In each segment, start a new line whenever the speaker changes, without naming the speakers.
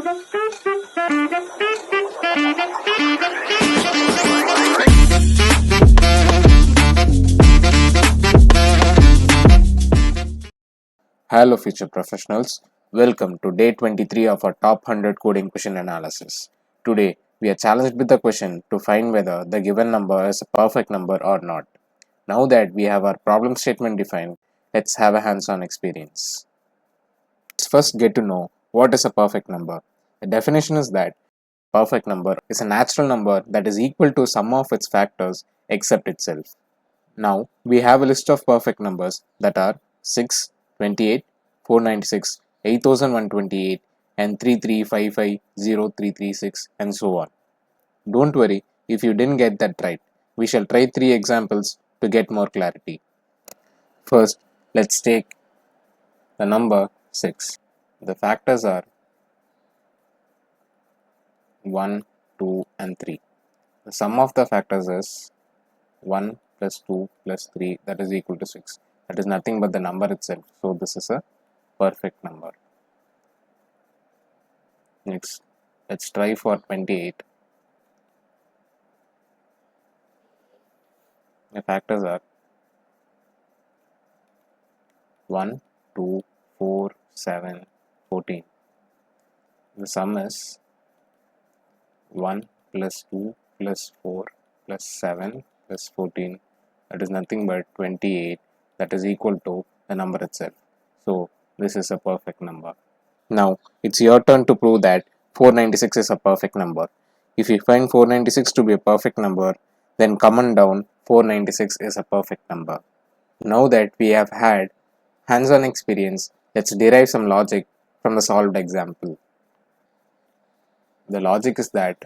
Hello, future professionals. Welcome to day 23 of our top 100 coding question analysis. Today, we are challenged with the question to find whether the given number is a perfect number or not. Now that we have our problem statement defined, let's have a hands-on experience. Let's first get to know what is a perfect number. The definition is that perfect number is a natural number that is equal to sum of its factors except itself. Now, we have a list of perfect numbers that are 6, 28, 496, 8128 and 33550336 and so on. Don't worry if you didn't get that right. We shall try 3 examples to get more clarity. First, let's take the number 6. The factors are 1, 2 and 3. The sum of the factors is 1 plus 2 plus 3, that is equal to 6. That is nothing but the number itself. So this is a perfect number. Next, let's try for 28. The factors are 1, 2, 4, 7, 14. The sum is 1 plus 2 plus 4 plus 7 plus 14. That is nothing but 28. That is equal to the number itself. So this is a perfect number. Now it's your turn to prove that 496 is a perfect number. If you find 496 to be a perfect number, then comment down 496 is a perfect number. Now that we have had hands-on experience, let's derive some logic from the solved example. The logic is that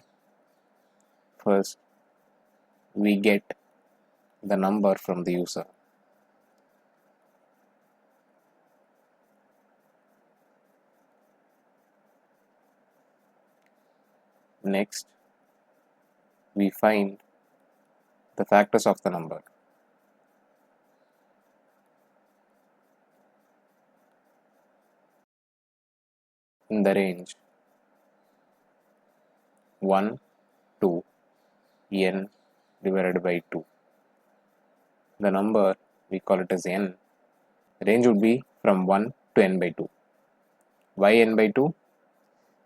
first we get the number from the user. Next, we find the factors of the number. In the range 1 to n divided by 2. The number, we call it as n. The range would be from 1 to n by 2. Why n by 2?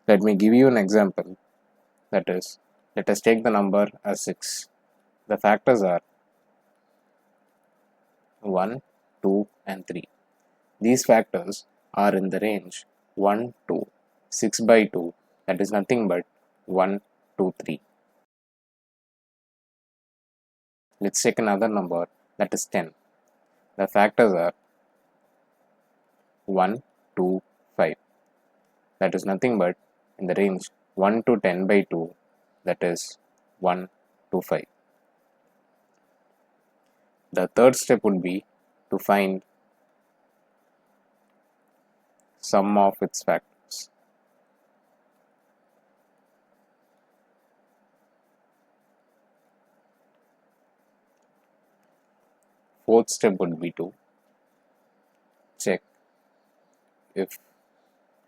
Let me give you an example. That is, let us take the number as 6. The factors are 1, 2 and 3. These factors are in the range 1 to 6 by 2, that is nothing but 1, 2, 3. Let's take another number, that is 10. The factors are 1, 2, 5. That is nothing but in the range 1 to 10 by 2, that is 1 to 5. The third step would be to find sum of its factors. Fourth step would be to check if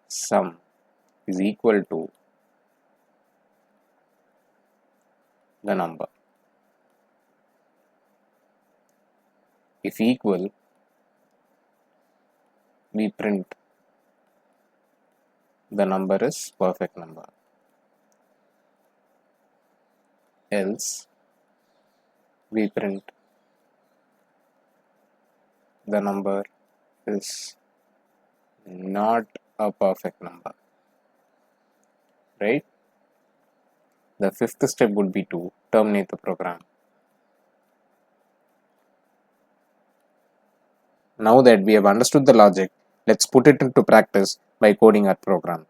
sum is equal to the number. If equal, we print the number is perfect number. Else, we print the number is not a perfect number. Right? The fifth step would be to terminate the program. Now that we have understood the logic, let's put it into practice by coding our program.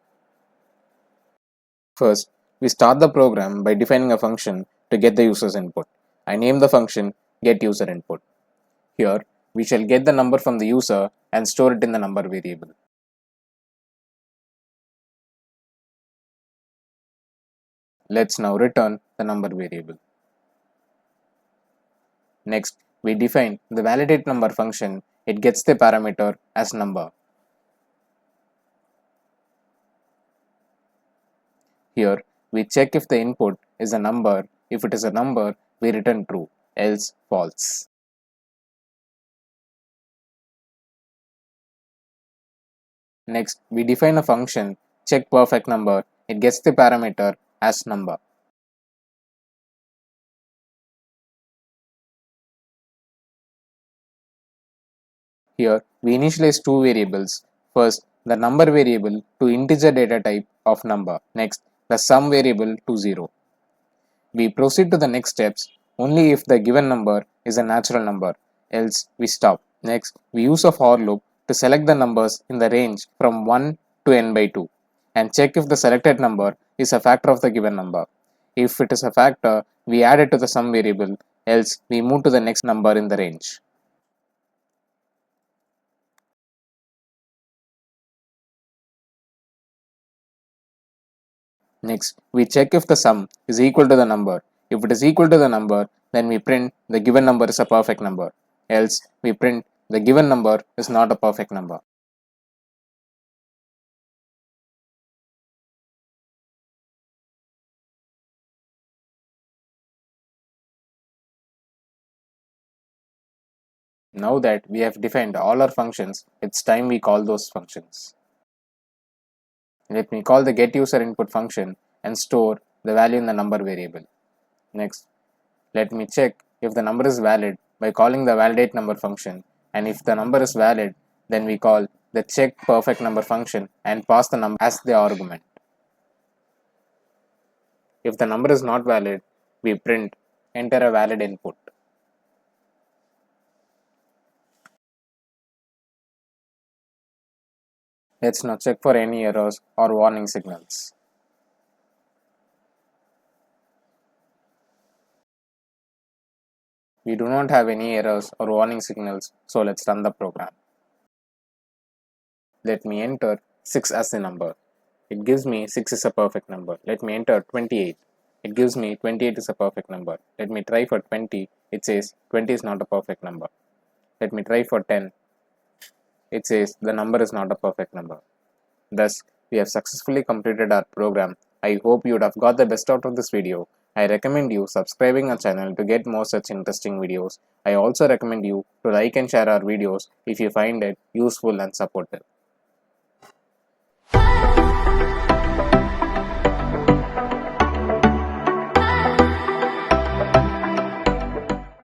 First, we start the program by defining a function to get the user's input. I name the function getUserInput. Here, we shall get the number from the user and store it in the number variable. Let's now return the number variable. Next, we define the validate number function. It gets the parameter as number. Here, we check if the input is a number. If it is a number, we return true, else false. Next, we define a function, check perfect number. It gets the parameter as number. Here, we initialize two variables. First, the number variable to integer data type of number. Next, the sum variable to 0. We proceed to the next steps only if the given number is a natural number, else we stop. Next, we use a for loop to select the numbers in the range from 1 to n by 2 and check if the selected number is a factor of the given number. If it is a factor, we add it to the sum variable, else we move to the next number in the range. Next, we check if the sum is equal to the number. If it is equal to the number, then we print the given number is a perfect number. Else, we print the given number is not a perfect number. Now that we have defined all our functions, it's time we call those functions. Let me call the getUserInput function and store the value in the number variable. Next, let me check if the number is valid by calling the validateNumber function, and if the number is valid, then we call the checkPerfectNumber function and pass the number as the argument. If the number is not valid, we print enter a valid input. Let's now check for any errors or warning signals. We do not have any errors or warning signals, so let's run the program. Let me enter 6 as the number. It gives me 6 is a perfect number. Let me enter 28. It gives me 28 is a perfect number. Let me try for 20. It says 20 is not a perfect number. Let me try for 10. It says the number is not a perfect number. Thus, we have successfully completed our program. I hope you would have got the best out of this video. I recommend you subscribing our channel to get more such interesting videos. I also recommend you to like and share our videos if you find it useful and supportive.